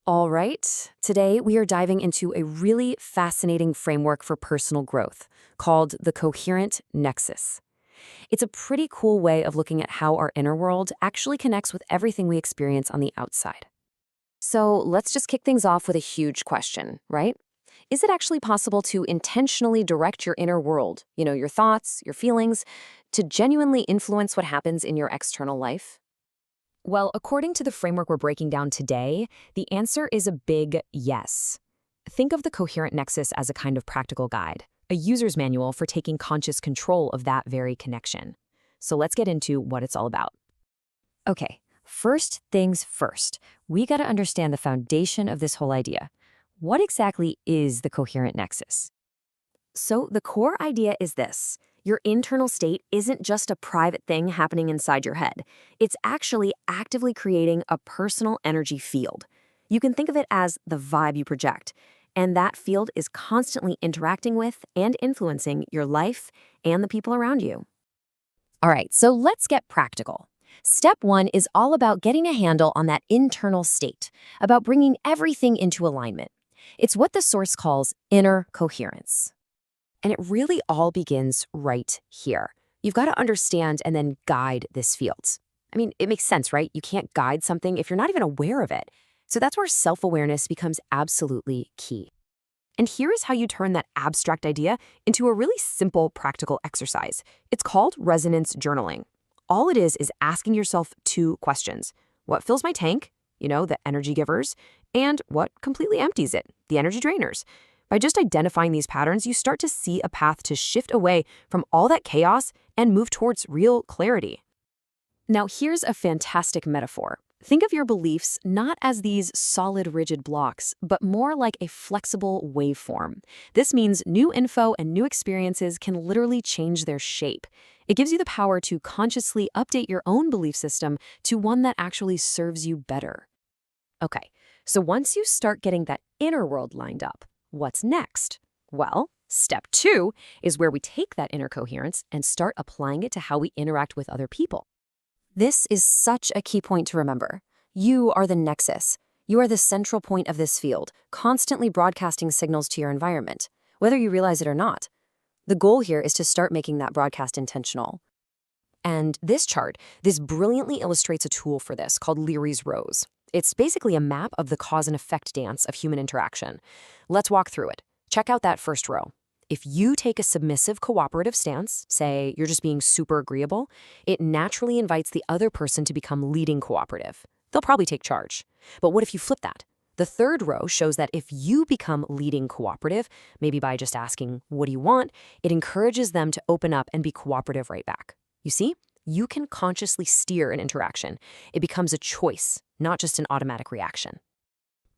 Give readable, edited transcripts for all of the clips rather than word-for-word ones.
All right, today we are diving into a really fascinating framework for personal growth called the Coherent Nexus. It's a pretty cool way of looking at how our inner world actually connects with everything we experience on the outside. So let's just kick things off with a huge question, right? Is it actually possible to intentionally direct your inner world, your thoughts, your feelings, to genuinely influence what happens in your external life? Well, according to the framework we're breaking down today, the answer is a big yes. Think of the Coherent Nexus as a kind of practical guide, a user's manual for taking conscious control of that very connection. So let's get into what it's all about. Okay, first things first, we got to understand the foundation of this whole idea. What exactly is the Coherent Nexus? So the core idea is this. Your internal state isn't just a private thing happening inside your head. It's actually actively creating a personal energy field. You can think of it as the vibe you project, and that field is constantly interacting with and influencing your life and the people around you. All right, so let's get practical. Step one is all about getting a handle on that internal state, about bringing everything into alignment. It's what the source calls inner coherence. And it really all begins right here. You've got to understand and then guide this field. I mean, it makes sense, right? You can't guide something if you're not even aware of it. So that's where self-awareness becomes absolutely key. And here is how you turn that abstract idea into a really simple, practical exercise. It's called resonance journaling. All it is asking yourself two questions. What fills my tank? The energy givers. And what completely empties it? The energy drainers. By just identifying these patterns, you start to see a path to shift away from all that chaos and move towards real clarity. Now, here's a fantastic metaphor. Think of your beliefs not as these solid, rigid blocks, but more like a flexible waveform. This means new info and new experiences can literally change their shape. It gives you the power to consciously update your own belief system to one that actually serves you better. Okay, so once you start getting that inner world lined up, what's next? Well, step two is where we take that inner coherence and start applying it to how we interact with other people. This is such a key point to remember. You are the nexus. You are the central point of this field, constantly broadcasting signals to your environment, whether you realize it or not. The goal here is to start making that broadcast intentional. And this chart, this brilliantly illustrates a tool for this called Leary's Rose. It's basically a map of the cause and effect dance of human interaction. Let's walk through it. Check out that first row. If you take a submissive cooperative stance, say you're just being super agreeable, it naturally invites the other person to become leading cooperative. They'll probably take charge. But what if you flip that? The third row shows that if you become leading cooperative, maybe by just asking, what do you want? It encourages them to open up and be cooperative right back. You see? You can consciously steer an interaction. It becomes a choice, not just an automatic reaction.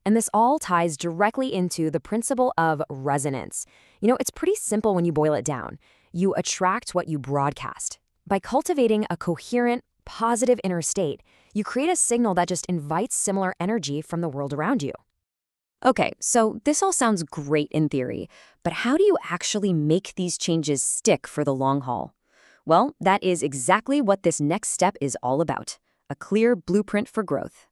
And this all ties directly into the principle of resonance. It's pretty simple when you boil it down. You attract what you broadcast. By cultivating a coherent, positive inner state, you create a signal that just invites similar energy from the world around you. Okay, so this all sounds great in theory, but how do you actually make these changes stick for the long haul? Well, that is exactly what this next step is all about, a clear blueprint for growth.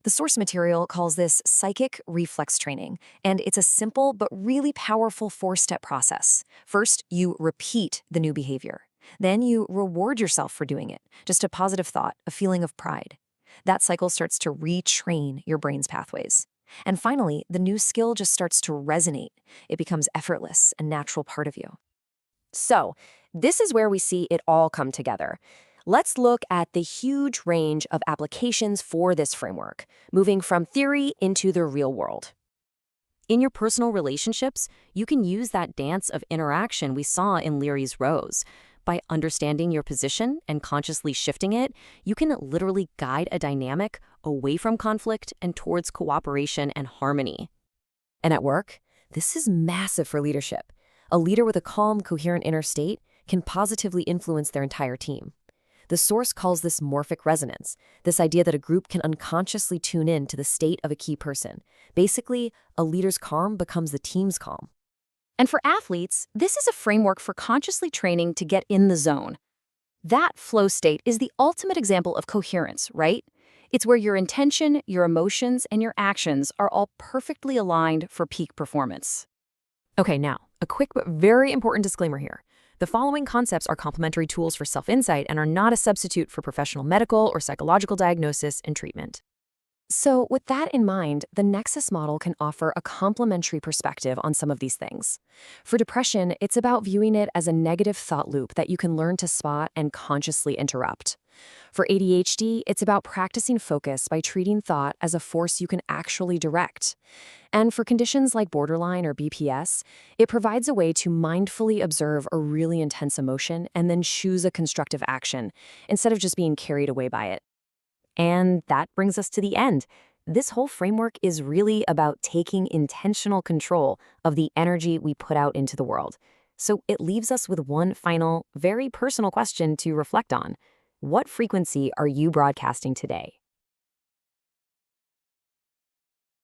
The source material calls this psychic reflex training, and it's a simple but really powerful four-step process. First, you repeat the new behavior. Then you reward yourself for doing it, just a positive thought, a feeling of pride. That cycle starts to retrain your brain's pathways. And finally, the new skill just starts to resonate. It becomes effortless, a natural part of you. So, this is where we see it all come together. Let's look at the huge range of applications for this framework, moving from theory into the real world. In your personal relationships, you can use that dance of interaction we saw in Leary's Rose. By understanding your position and consciously shifting it, you can literally guide a dynamic away from conflict and towards cooperation and harmony. And at work, this is massive for leadership. A leader with a calm, coherent inner state can positively influence their entire team. The source calls this morphic resonance, this idea that a group can unconsciously tune in to the state of a key person. Basically, a leader's calm becomes the team's calm. And for athletes, this is a framework for consciously training to get in the zone. That flow state is the ultimate example of coherence, right? It's where your intention, your emotions, and your actions are all perfectly aligned for peak performance. Okay, now, a quick but very important disclaimer here. The following concepts are complementary tools for self-insight and are not a substitute for professional medical or psychological diagnosis and treatment. So, with that in mind, the Nexus model can offer a complementary perspective on some of these things. For depression, it's about viewing it as a negative thought loop that you can learn to spot and consciously interrupt. For ADHD, it's about practicing focus by treating thought as a force you can actually direct. And for conditions like borderline or BPS, it provides a way to mindfully observe a really intense emotion and then choose a constructive action, instead of just being carried away by it. And that brings us to the end. This whole framework is really about taking intentional control of the energy we put out into the world. So it leaves us with one final, very personal question to reflect on. What frequency are you broadcasting today?